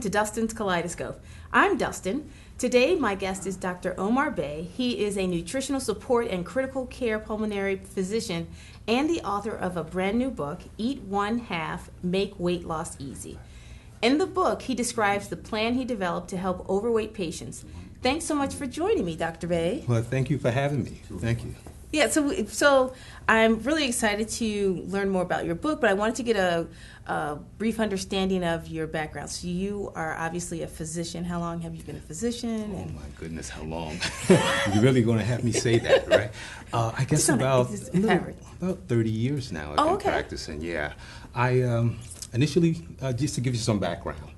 to Dustin's Kaleidoscope. I'm Dustin. Today, my guest is Dr. Omar Bey. He is a nutritional support and critical care pulmonary physician and the author of a brand new book, Eat One Half, Make Weight Loss Easy. In the book, he describes the plan he developed to help overweight patients. Thanks so much for joining me, Dr. Bey. Well, thank you for having me. Thank you. Yeah, so I'm really excited to learn more about your book, but I wanted to get a brief understanding of your background. So you are obviously a physician. How long have you been a physician? Oh, my goodness, how long? You're really going to have me say that, right? I guess about 30 years now I've been practicing, yeah. I initially, just to give you some background,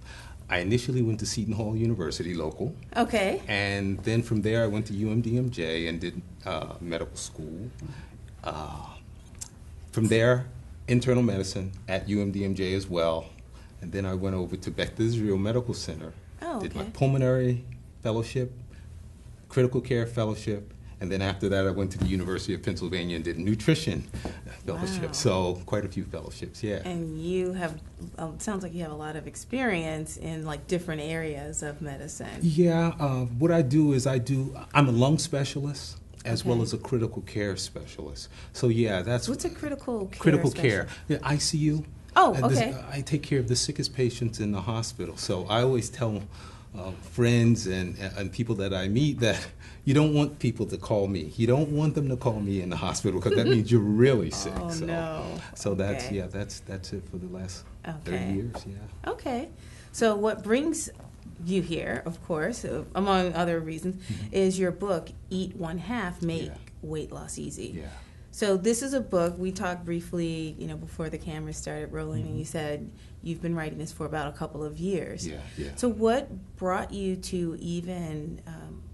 I initially went to Seton Hall University, local. Okay. And then from there I went to UMDMJ and did medical school. From there, internal medicine at UMDMJ as well. And then I went over to Beth Israel Medical Center. Did my pulmonary fellowship, critical care fellowship, and then after that I went to the University of Pennsylvania and did nutrition fellowship. Wow. So quite a few fellowships, yeah. And you have, sounds like you have a lot of experience in like different areas of medicine. Yeah, what I do is I'm a lung specialist as well as a critical care specialist. So yeah, that's... What's a critical care Critical specialist? care, yeah, ICU. Oh, okay. I take care of the sickest patients in the hospital. So I always tell friends and people that I meet that you don't want people to call me. You don't want them to call me in the hospital because that means you're really sick. Oh, so, no. So that's it for the last 30 years, yeah. Okay. So what brings you here, of course, among other reasons, is your book, Eat One Half, Make Weight Loss Easy. Yeah. So this is a book, we talked briefly, before the camera started rolling, and you said you've been writing this for about a couple of years. Yeah, yeah. So what brought you to even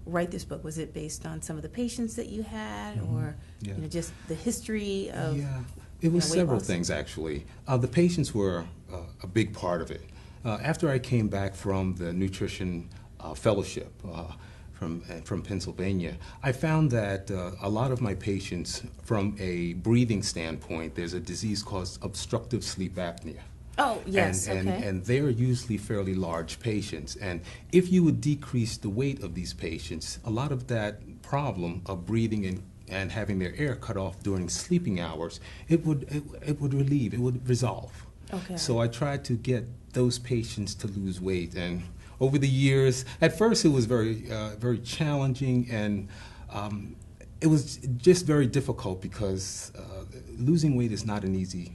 write this book? Was it based on some of the patients that you had, or just the history of it was several loss? things, actually. The patients were a big part of it. After I came back from the nutrition fellowship, from Pennsylvania, I found that a lot of my patients, from a breathing standpoint, there's a disease called obstructive sleep apnea. Oh, yes, and they're usually fairly large patients. And if you would decrease the weight of these patients, a lot of that problem of breathing and having their air cut off during sleeping hours, it would resolve. Okay. So I tried to get those patients to lose weight, and over the years, at first it was very challenging, and it was just very difficult because losing weight is not an easy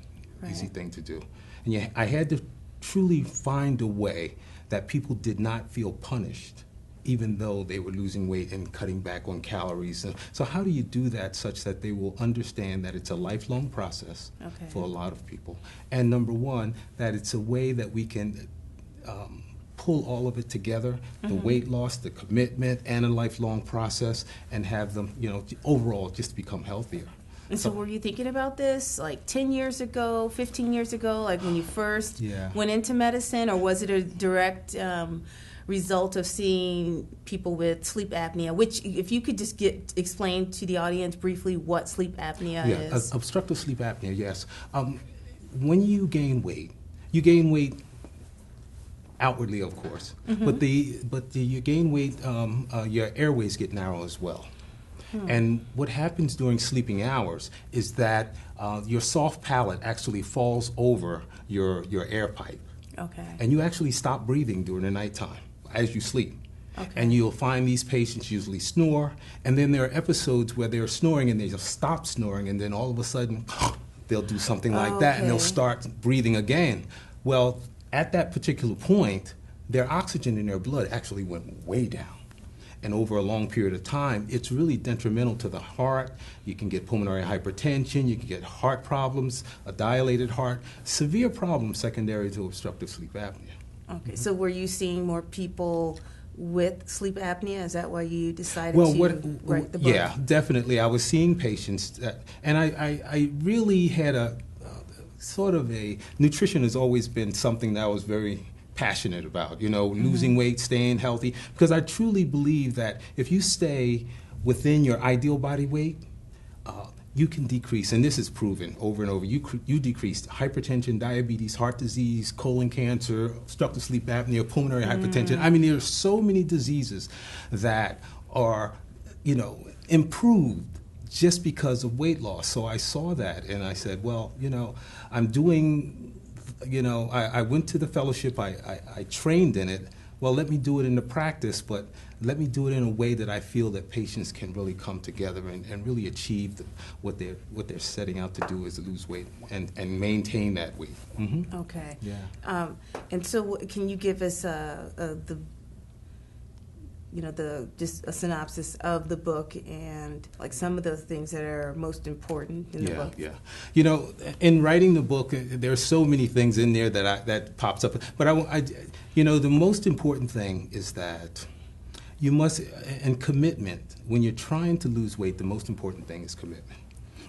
thing to do. And I had to truly find a way that people did not feel punished, even though they were losing weight and cutting back on calories. So how do you do that such that they will understand that it's a lifelong process for a lot of people? And number one, that it's a way that we can pull all of it together, the weight loss, the commitment, and a lifelong process, and have them, overall just become healthier. And so were you thinking about this like 10 years ago, 15 years ago, like when you first went into medicine, or was it a direct result of seeing people with sleep apnea, which if you could just explain to the audience briefly what sleep apnea is? Obstructive sleep apnea, yes. When you gain weight outwardly, of course, but you gain weight, your airways get narrow as well. And what happens during sleeping hours is that your soft palate actually falls over your air pipe. Okay. And you actually stop breathing during the nighttime as you sleep. Okay. And you'll find these patients usually snore, and then there are episodes where they're snoring and they just stop snoring, and then all of a sudden they'll do something like that and they'll start breathing again. Well, at that particular point, their oxygen in their blood actually went way down. And over a long period of time, it's really detrimental to the heart. You can get pulmonary hypertension, you can get heart problems, a dilated heart, severe problems secondary to obstructive sleep apnea. Okay, so were you seeing more people with sleep apnea? Is that why you decided to write the book? Yeah, definitely. I was seeing patients, and I really had a sort of nutrition has always been something that I was very passionate about, losing weight, staying healthy, because I truly believe that if you stay within your ideal body weight, you can decrease, and this is proven over and over, you decrease hypertension, diabetes, heart disease, colon cancer, obstructive sleep apnea, pulmonary hypertension. I mean, there are so many diseases that are, improved just because of weight loss. So I saw that and I said, well, I'm doing, I went to the fellowship, I trained in it. Well, let me do it in the practice, but let me do it in a way that I feel that patients can really come together and really achieve what they're setting out to do, is to lose weight and maintain that weight. Mm-hmm. Okay. Yeah. And so, can you give us just a synopsis of the book and like some of the things that are most important in the book? Yeah. In writing the book, there are so many things in there that pops up. But the most important thing is that you must, and commitment. When you're trying to lose weight, the most important thing is commitment.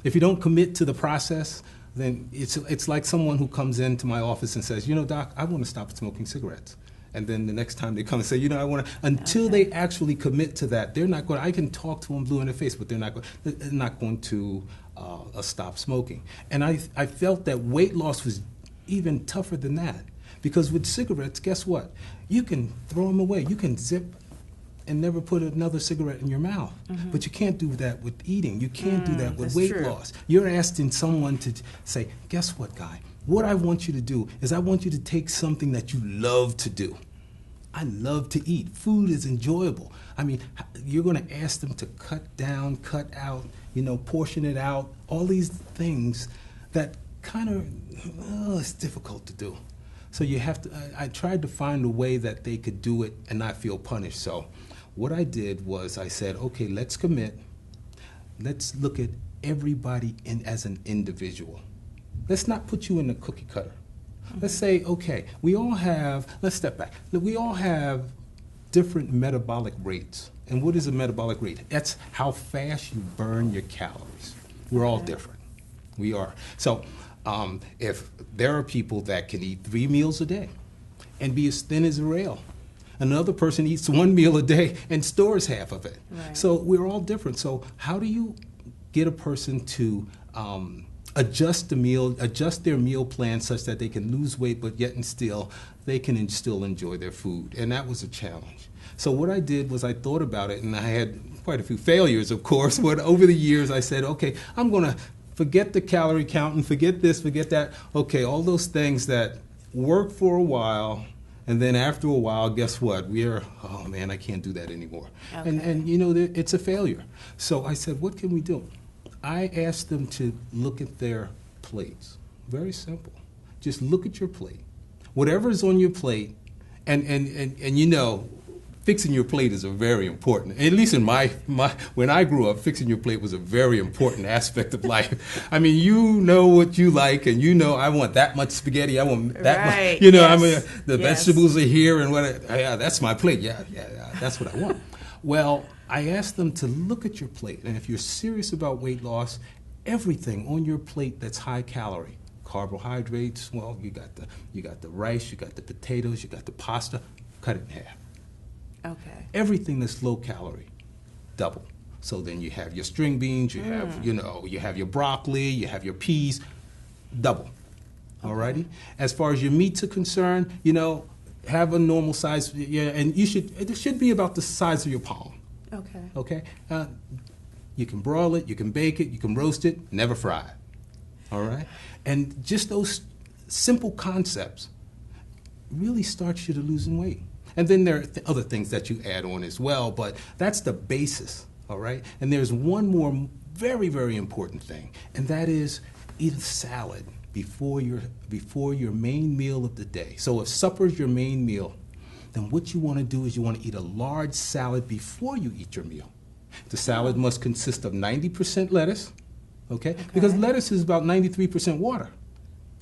If you don't commit to the process, then it's like someone who comes into my office and says, Doc, I want to stop smoking cigarettes. And then the next time they come and say, I want to, until they actually commit to that, they're not going. I can talk to them blue in the face, but they're not going to stop smoking. And I felt that weight loss was even tougher than that, because with cigarettes, guess what? You can throw them away. You can zip and never put another cigarette in your mouth. Mm-hmm. But you can't do that with eating. You can't do that with weight loss. You're asking someone to say, guess what, guy? What I want you to do is I want you to take something that you love to do. I love to eat. Food is enjoyable. I mean, you're going to ask them to cut down, cut out, portion it out, all these things that kind of, it's difficult to do. So you have to, I tried to find a way that they could do it and not feel punished. So what I did was I said, okay, let's commit. Let's look at everybody as an individual. Let's not put you in the cookie cutter. Let's say, okay, let's step back. We all have different metabolic rates. And what is a metabolic rate? That's how fast you burn your calories. We're all different. We are. So if there are people that can eat 3 meals a day and be as thin as a rail, another person eats 1 meal a day and stores half of it. Right. So we're all different. So how do you get a person to adjust their meal plan such that they can lose weight, but yet and still they can still enjoy their food? And that was a challenge. So what I did was I thought about it, and I had quite a few failures, of course, but over the years I said, okay, I'm going to forget the calorie count and forget this, forget that. Okay, all those things that work for a while, and then after a while, guess what? Oh man, I can't do that anymore. Okay. And it's a failure. So I said, what can we do? I asked them to look at their plates. Very simple. Just look at your plate. Whatever's on your plate, and fixing your plate is a very important. At least in my when I grew up, fixing your plate was a very important aspect of life. I mean, you know what you like, and I want that much spaghetti. I want that much. Yes. I mean, the vegetables are here, and that's my plate. Yeah, that's what I want. Well, I asked them to look at your plate, and if you're serious about weight loss, everything on your plate that's high calorie, carbohydrates. Well, you got the rice, you got the potatoes, you got the pasta. Cut it in half. Okay. Everything that's low calorie, double. So then you have your string beans, you have you have your broccoli, you have your peas, double. Okay. Alrighty. As far as your meats are concerned, have a normal size. Yeah, and it should be about the size of your palm. Okay. Okay. You can broil it, you can bake it, you can roast it, never fry it. All right. And just those simple concepts really starts you to losing weight. And then there are other things that you add on as well, but that's the basis. All right. And there's one more very, very important thing, and that is eat a salad before your main meal of the day. So if supper is your main meal, then what you want to do is you want to eat a large salad before you eat your meal. The salad must consist of 90% lettuce, okay? Because lettuce is about 93% water.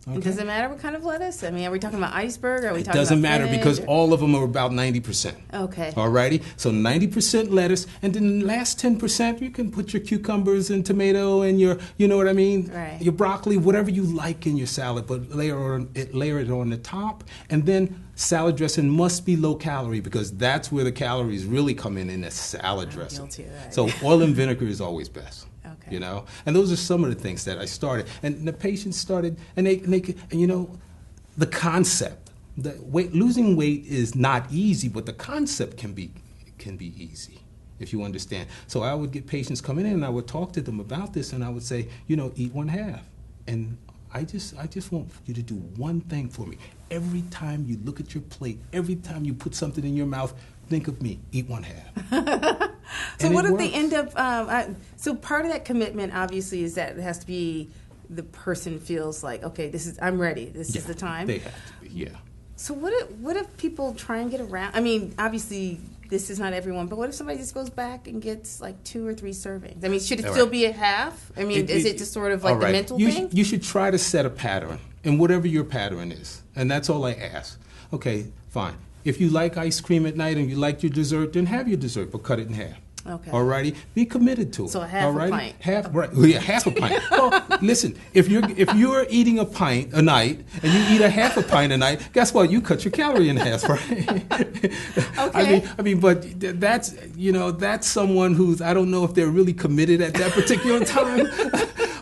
Okay? Does it matter what kind of lettuce? I mean, are we talking about iceberg? Are we talking about It doesn't matter because all of them are about 90%. Okay. Alrighty? So 90% lettuce, and then the last 10%, you can put your cucumbers and tomato and your, Right. your broccoli, whatever you like in your salad, but layer it on the top, and then salad dressing must be low calorie because that's where the calories really come in the salad dressing. Guilty of that. So oil and vinegar is always best. Okay. You know, and those are some of the things that I started, and the patients started, and and you know, the concept, losing weight is not easy, but the concept can be easy if you understand. So I would get patients coming in, and I would talk to them about this, and I would say, you know, eat 1/2, and I just want you to do one thing for me. Every time you look at your plate, every time you put something in your mouth, think of me. Eat 1/2. So what if they end up? So part of that commitment, obviously, is that it has to be the person feels like, okay, I'm ready. This is the time. They have to be. Yeah. So what if people try and get around? I mean, obviously, this is not everyone, but what if somebody just goes back and gets like 2 or 3 servings? I mean, should it still be a half? I mean, is it just sort of like the mental thing? You should try to set a pattern, and whatever your pattern is, and that's all I ask. Okay, fine. If you like ice cream at night and you like your dessert, then have your dessert, but cut it in half. Okay. Alrighty, be committed to it. So a half a pint. Half a pint. Well, listen, if you're eating a pint a night and you eat a half a pint a night, guess what? You cut your calorie in half, right? Okay. I mean, but that's someone who's, I don't know if they're really committed at that particular time,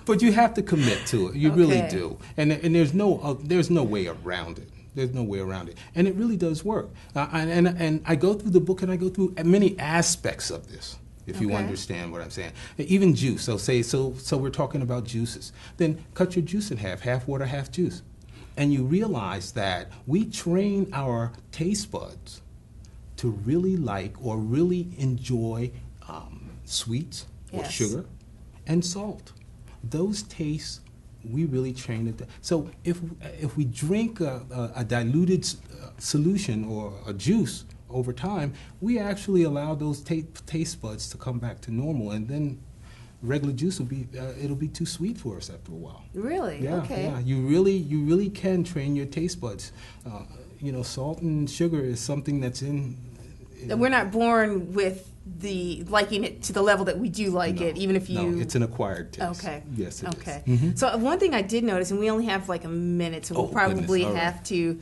but you have to commit to it. You really do, and there's no way around it. There's no way around it. And it really does work. And I go through the book and I go through many aspects of this, if you understand what I'm saying. Even juice. So we're talking about juices. Then cut your juice in half water, half juice. And you realize that we train our taste buds to really like or really enjoy sweets or sugar and salt. Those tastes, we really train it. So if we drink a diluted solution or a juice over time, we actually allow those taste buds to come back to normal, and then regular juice will be it'll be too sweet for us after a while. Really? Yeah. Okay. Yeah. You really can train your taste buds. Salt and sugar is something that's in. We're not born with the liking it to the level that we do like it, even if you... No, it's an acquired taste. Okay. Yes, it is. Mm-hmm. So one thing I did notice, and we only have like a minute, so we'll probably have to,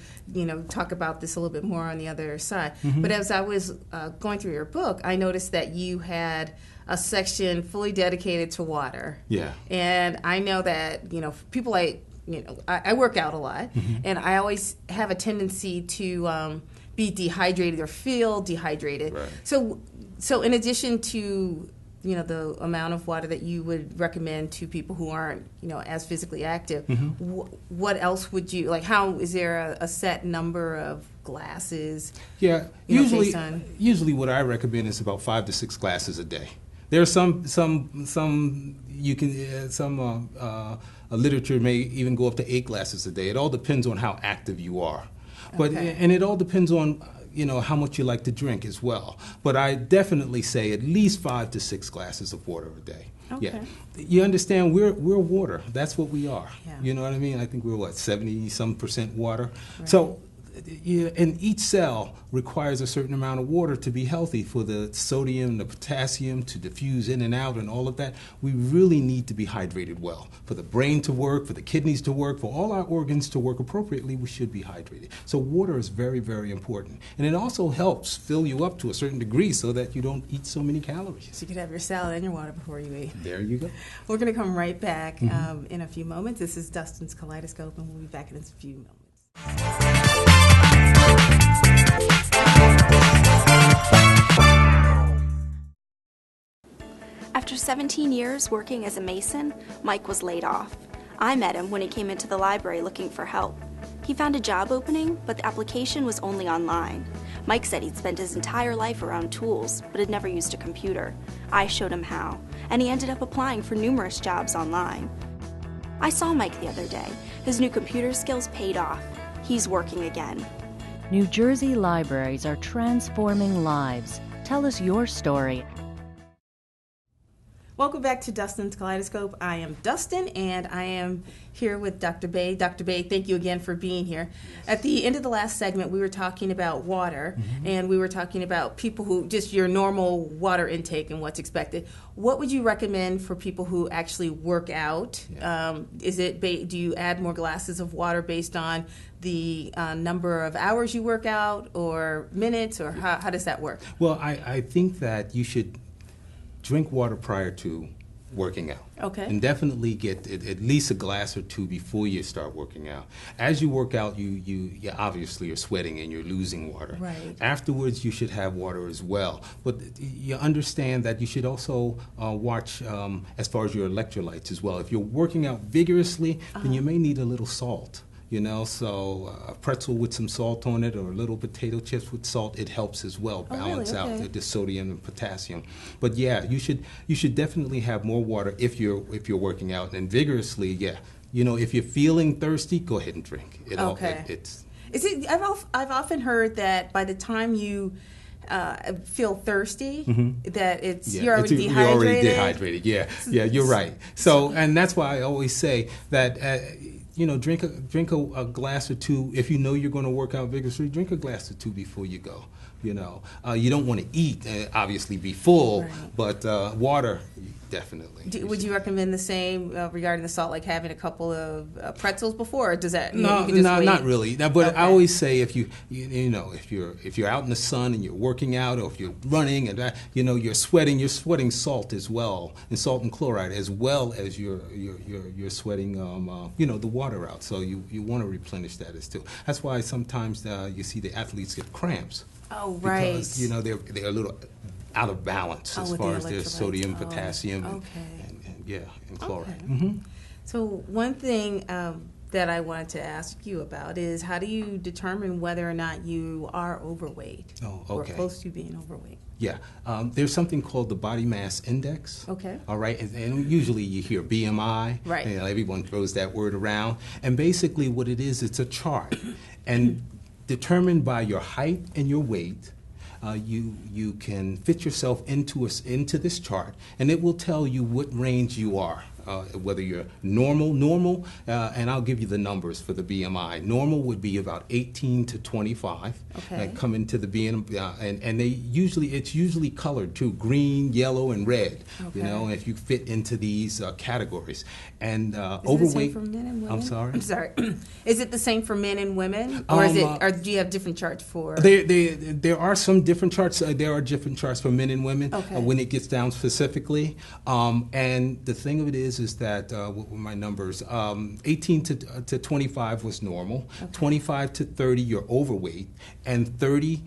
talk about this a little bit more on the other side. Mm-hmm. But as I was going through your book, I noticed that you had a section fully dedicated to water. Yeah. And I know that, people like, I work out a lot, and I always have a tendency to be dehydrated or feel dehydrated. Right. So in addition to the amount of water that you would recommend to people who aren't as physically active, what else would you like? How is there a set number of glasses? Yeah, usually what I recommend is about 5 to 6 glasses a day. There are some you can literature may even go up to 8 glasses a day. It all depends on how active you are. But and it all depends on how much you like to drink as well. But I definitely say at least 5 to 6 glasses of water a day. Okay. Yeah, you understand we're water. That's what we are. Yeah. You know what I mean? I think we're 70% water. Right. So. And each cell requires a certain amount of water to be healthy for the sodium, the potassium to diffuse in and out and all of that. We really need to be hydrated well. For the brain to work, for the kidneys to work, for all our organs to work appropriately, we should be hydrated. So water is very, very important. And it also helps fill you up to a certain degree so that you don't eat so many calories. So you could have your salad and your water before you eat. There you go. We're going to come right back in a few moments. This is Dustin's Kaleidoscope, and we'll be back in a few moments. After 17 years working as a mason, Mike was laid off. I met him when he came into the library looking for help. He found a job opening, but the application was only online. Mike said he'd spent his entire life around tools, but had never used a computer. I showed him how, and he ended up applying for numerous jobs online. I saw Mike the other day. His new computer skills paid off. He's working again. New Jersey libraries are transforming lives. Tell us your story. Welcome back to Dustin's Kaleidoscope. I am Dustin, and I am here with Dr. Bey. Dr. Bey, thank you again for being here. At the end of the last segment, we were talking about water, and we were talking about people who, just your normal water intake and what's expected. What would you recommend for people who actually work out? Yeah. Do you add more glasses of water based on the number of hours you work out, or minutes, or how does that work? Well, I think that you should drink water prior to working out. Okay. And definitely get at least a glass or two before you start working out. As you work out, you obviously are sweating and you're losing water. Right. Afterwards, you should have water as well. But you understand that you should also watch as far as your electrolytes as well. If you're working out vigorously, then you may need a little salt. So a pretzel with some salt on it, or little potato chips with salt, it helps as well, balance really? Okay. out the sodium and potassium. But yeah, you should definitely have more water if you're working out, and vigorously. Yeah, if you're feeling thirsty, go ahead and drink. I've often heard that by the time you feel thirsty, that you're already dehydrated. You're already dehydrated. Yeah, you're right. So, and that's why I always say that. Drink a glass or two. If you know you're going to work out vigorously, drink a glass or two before you go. You don't want to eat, obviously, be full, right. But water, definitely. Would you recommend the same regarding the salt, like having a couple of pretzels before, or does that? No, not really. But okay. I always say if if you're out in the sun and you're working out, or if you're running and you're sweating salt as well, and salt and chloride, as well as you're sweating the water out. So you want to replenish that as too. That's why sometimes you see the athletes get cramps. Oh, right. Because they're a little out of balance as far as their sodium, potassium, and chloride. Okay. Mm-hmm. So one thing that I wanted to ask you about is, how do you determine whether or not you are overweight or close to being overweight? Yeah, there's something called the body mass index. Okay. All right, and usually you hear BMI. Right. Everyone throws that word around, and basically what it is, it's a chart, and determined by your height and your weight. You can fit yourself into this chart, and it will tell you what range you are. Whether you're normal, and I'll give you the numbers for the BMI. Normal would be about 18 to 25. Okay. Come into the BMI, and it's usually colored too, green, yellow, and red. Okay. If you fit into these categories. And is overweight. it the same for men and women? I'm sorry. Is it the same for men and women, or or do you have different charts for? There are some different charts. There are different charts for men and women when it gets down specifically. And the thing of it is that what were my numbers? 18 to 25 was normal. Okay. 25 to 30, you're overweight, and 30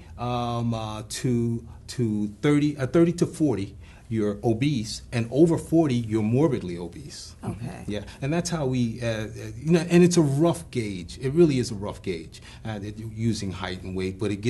to 40. You're obese, and over 40, you're morbidly obese. Okay. Yeah, and that's how we, and it's a rough gauge. It really is a rough gauge, using height and weight, but it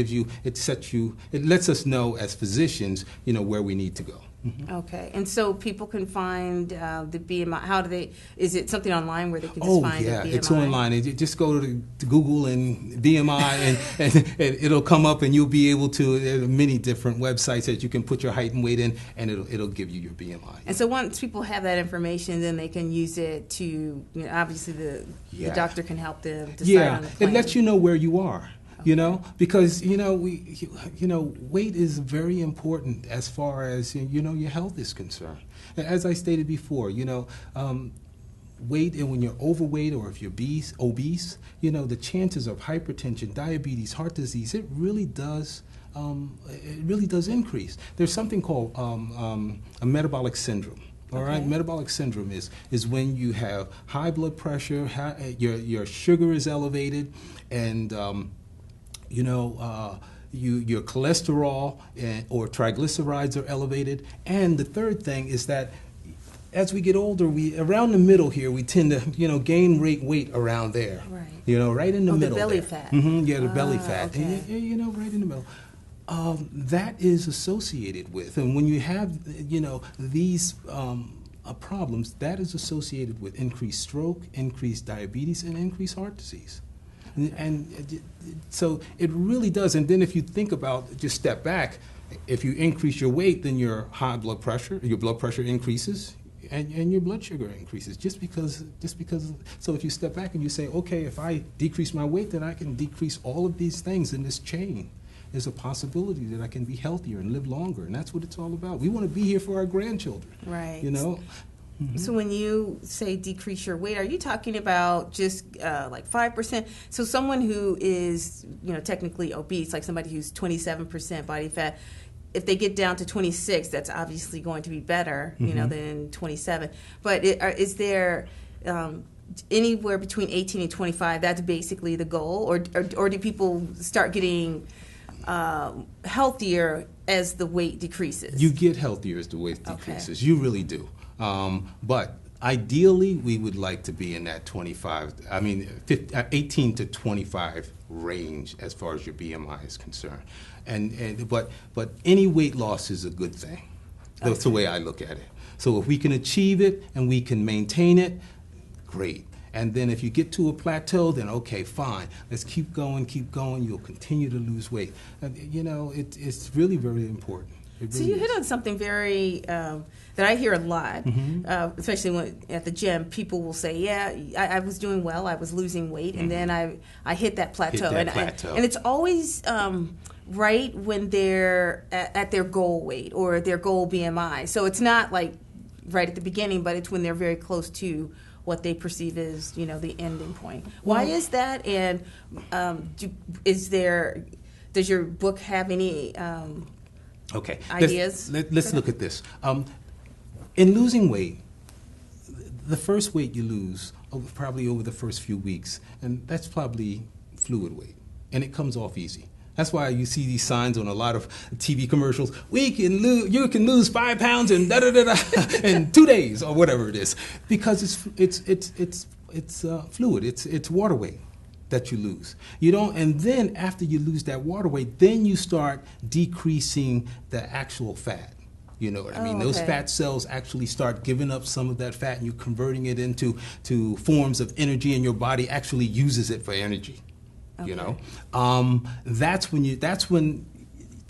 lets us know as physicians, where we need to go. Mm-hmm. Okay, and so people can find the BMI. Is it something online where they can just find the BMI? It's online. You just go to Google and BMI, and it'll come up, and you'll be able to. There are many different websites that you can put your height and weight in, and it'll give you your BMI. And so once people have that information, then they can use it to, obviously the doctor can help them decide on the plan. It lets you know where you are. Because weight is very important as far as your health is concerned. As I stated before, weight, and when you're overweight or if you're obese, the chances of hypertension, diabetes, heart disease, it really does increase. There's something called a metabolic syndrome. All right, metabolic syndrome is when you have high blood pressure, your sugar is elevated, and your cholesterol or triglycerides are elevated. And the third thing is that as we get older, around the middle here, we tend to, gain weight around there. Right. Right in the middle. The belly there. fat. Mm-hmm, the belly fat. Okay. And, right in the middle. That is associated with, and when you have, these problems, that is associated with increased stroke, increased diabetes, and increased heart disease. And so it really does. And then if you think about, just step back, If you increase your weight, then your blood pressure increases, and your blood sugar increases just because. So if you step back and you say, okay, if I decrease my weight, then I can decrease all of these things in this chain. There's a possibility that I can be healthier and live longer, and that's what it's all about. We want to be here for our grandchildren. Right. You know. So when you say decrease your weight, are you talking about just like 5%? So someone who is, technically obese, like somebody who's 27% body fat, if they get down to 26, that's obviously going to be better, than 27. But is there anywhere between 18 and 25? That's basically the goal, or do people start getting healthier as the weight decreases? You get healthier as the weight decreases. Okay. You really do. But ideally, we would like to be in that 18 to 25 range as far as your BMI is concerned. But any weight loss is a good thing. That's the way I look at it. So if we can achieve it and we can maintain it, great. And then if you get to a plateau, then okay, fine. Let's keep going. You'll continue to lose weight. It's really very important. So you hit on something very that I hear a lot, especially when at the gym. People will say, "Yeah, I was doing well. I was losing weight, and then I hit that plateau." And it's always right when they're at their goal weight or their goal BMI. So it's not like right at the beginning, but it's when they're very close to what they perceive as the ending point. Why is that? And does your book have any ideas? Let's look at this. In losing weight, the first weight you lose probably over the first few weeks, and that's probably fluid weight, and it comes off easy. That's why you see these signs on a lot of TV commercials. You can lose 5 pounds in in 2 days or whatever it is, because it's fluid. It's water weight that you lose. And then after you lose that water weight, then you start decreasing the actual fat. You know what I mean? Those fat cells actually start giving up some of that fat, and you're converting it into forms of energy, and your body actually uses it for energy. Okay. That's when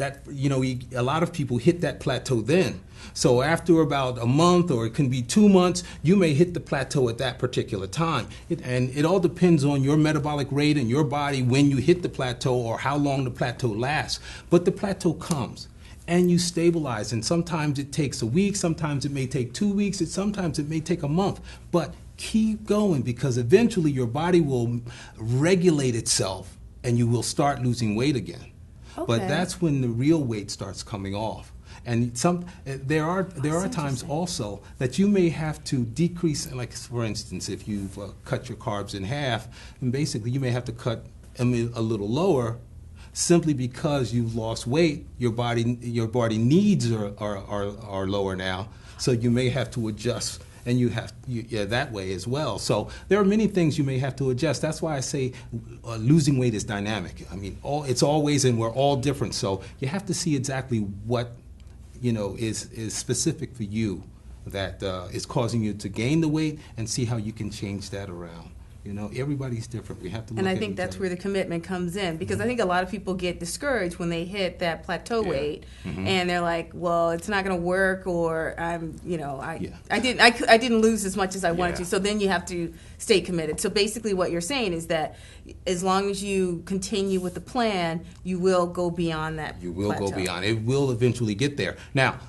a lot of people hit that plateau then. So after about a month, or it can be 2 months, you may hit the plateau at that particular time. And it all depends on your metabolic rate and your body when you hit the plateau or how long the plateau lasts. But the plateau comes and you stabilize. And sometimes it takes a week, sometimes it may take 2 weeks, sometimes it may take a month. But keep going, because eventually your body will regulate itself and you will start losing weight again. Okay. But that's when the real weight starts coming off. And there are times also that you may have to decrease, like for instance, if you've cut your carbs in half, and basically you may have to cut them a little lower, simply because you've lost weight. Your body needs are lower now, so you may have to adjust. And that way as well. So there are many things you may have to adjust. That's why I say losing weight is dynamic. I mean, it's always, and we're all different. So you have to see exactly what is specific for you that is causing you to gain the weight, and see how you can change that around. Everybody's different. We have to look And I think that's where the commitment comes in, because I think a lot of people get discouraged when they hit that plateau weight, and they're like, well, it's not going to work, or I didn't lose as much as I wanted to. So then you have to stay committed. So basically what you're saying is that as long as you continue with the plan, you will go beyond that You will plateau. go beyond. It will eventually get there. Now,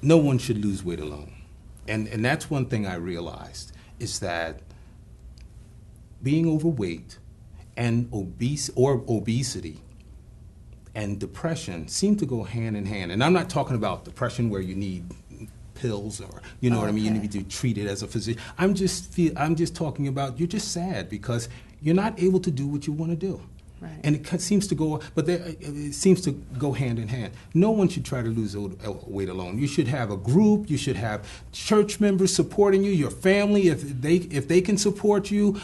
no one should lose weight alone. And that's one thing I realized, is that being overweight and obesity and depression seem to go hand in hand. And I'm not talking about depression where you need pills, or what I mean, you need to treat it as a physician. I'm just talking about you're just sad because you're not able to do what you want to do. Right. And it seems to go, it seems to go hand in hand. No one should try to lose weight alone. You should have a group. You should have church members supporting you, your family, if they can support you.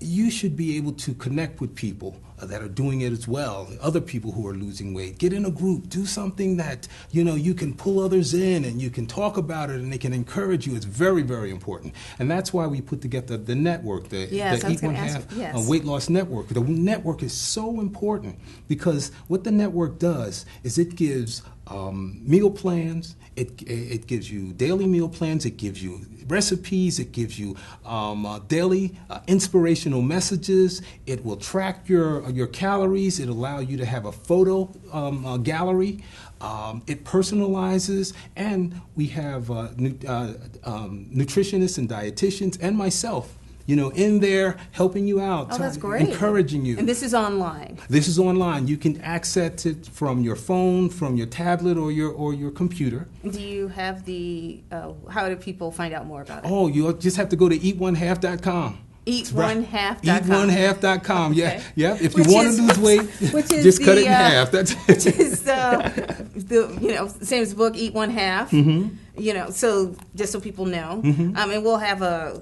You should be able to connect with people that are doing it as well, other people who are losing weight. Get in a group, do something that, you can pull others in and you can talk about it and they can encourage you. It's very, very important. And that's why we put together the network, the Eat One Half Weight Loss Network. The network is so important because what the network does is it gives meal plans, it gives you daily meal plans, it gives you recipes, it gives you daily inspirational messages, it will track your calories, it allows you to have a photo gallery, it personalizes, and we have nutritionists and dietitians and myself in there helping you out, that's great. Encouraging you. And this is online. This is online. You can access it from your phone, from your tablet, or your computer. Do you have how do people find out more about it? Oh, you just have to go to eatonehalf.com. Eatonehalf.com. Eatonehalf.com. Okay. Yeah. If you want to lose weight, just cut it in half. That's which is the same as the book, Eat One Half. Mm-hmm. So just so people know, and we'll have a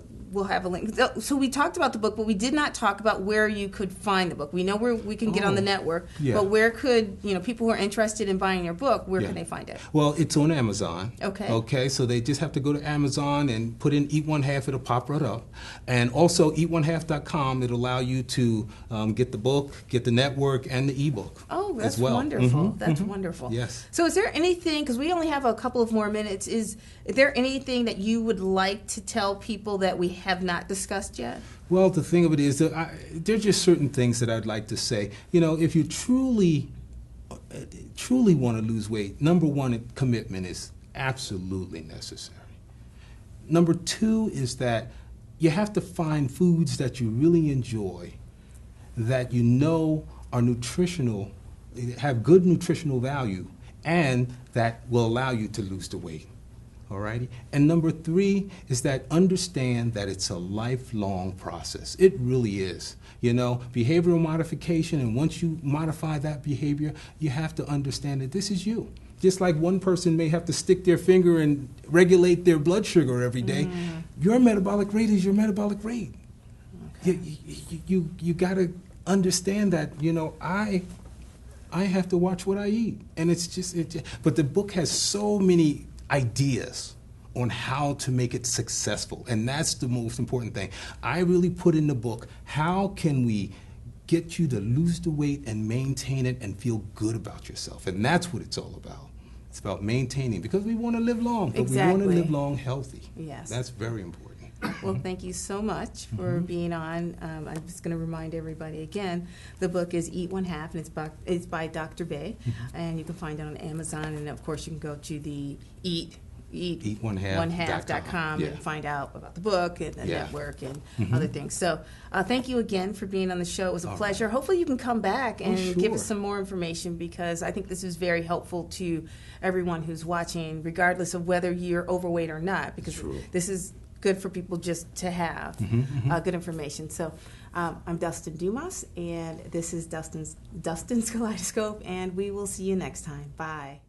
link. So we talked about the book, but we did not talk about where you could find the book. We know where we can get on the network, but where could people who are interested in buying your book, where can they find it? Well, it's on Amazon. Okay, so they just have to go to Amazon and put in Eat One Half. It'll pop right up. And also eatonehalf.com, it'll allow you to get the book, get the network, and the ebook. Oh, that's as well. wonderful. That's wonderful. Yes. So is there anything, because we only have a couple of more minutes, is there anything that you would like to tell people that we have not discussed yet? Well, the thing of it is that there's just certain things that I'd like to say. If you truly want to lose weight, number one, commitment is absolutely necessary. Number two is that you have to find foods that you really enjoy, that are nutritional, have good nutritional value, and that will allow you to lose the weight. Alrighty? And number three is that understand that it's a lifelong process. It really is. Behavioral modification, and once you modify that behavior, you have to understand that this is you. Just like one person may have to stick their finger and regulate their blood sugar every day, your metabolic rate is your metabolic rate. Okay. You got to understand that, I have to watch what I eat. And but the book has so many ideas on how to make it successful, and that's the most important thing. I really put in the book, how can we get you to lose the weight and maintain it and feel good about yourself? And that's what it's all about. It's about maintaining, because we want to live long, but we want to live long healthy. Yes. That's very important. Well, thank you so much for being on. I'm just going to remind everybody again, the book is Eat One Half, and it's by Dr. Bey, and you can find it on Amazon, and of course you can go to the eatonehalf.com and find out about the book and the network and other things. So thank you again for being on the show. It was a pleasure. Hopefully you can come back and give us some more information, because I think this is very helpful to everyone who's watching, regardless of whether you're overweight or not, because this is good for people just to have good information. So I'm Dustin Dumas, and this is Dustin's Kaleidoscope, and we will see you next time. Bye.